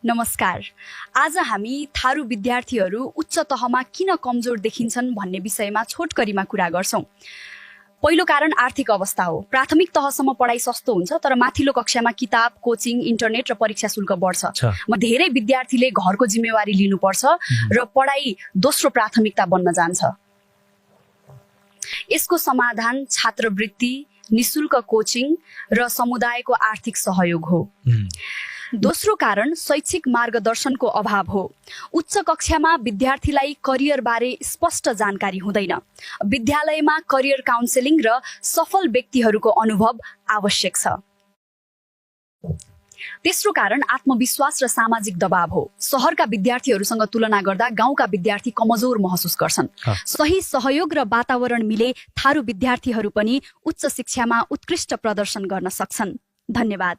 नमस्कार। आज हामी थारू विद्यार्थीहरू उच्च तहमा किन कमजोर देखिन्छन् भन्ने विषयमा छोटकरीमा कुरा गर्छौं। पहिलो कारण आर्थिक अवस्था हो। प्राथमिक तहसम्म पढाइ सस्तो हुन्छ, तर माथिल्लो कक्षामा किताब, कोचिङ, इन्टरनेट र परीक्षा शुल्क बढ्छ। धेरै विद्यार्थीले घरको जिम्मेवारी लिनुपर्छ र पढाइ दोस्रो प्राथमिकता बन्न जान्छ। यसको समाधान छात्रवृत्ति, निशुल्क कोचिङ र समुदायको आर्थिक सहयोग हो। दोस्रो कारण शैक्षिक मार्गदर्शनको अभाव हो। उच्च कक्षामा विद्यार्थीलाई करियर बारे स्पष्ट जानकारी हुँदैन। विद्यालयमा करियर काउन्सेलिङ र सफल व्यक्तिहरूको अनुभव आवश्यक छ। तेस्रो कारण आत्मविश्वास र सामाजिक दबाव हो। शहरका विद्यार्थीहरूसँग तुलना गर्दा गाउँका विद्यार्थी कमजोर महसुस गर्छन्। सही सहयोग र वातावरण मिले थारू विद्यार्थीहरू पनि उच्च शिक्षामा उत्कृष्ट प्रदर्शन गर्न सक्छन्। धन्यवाद।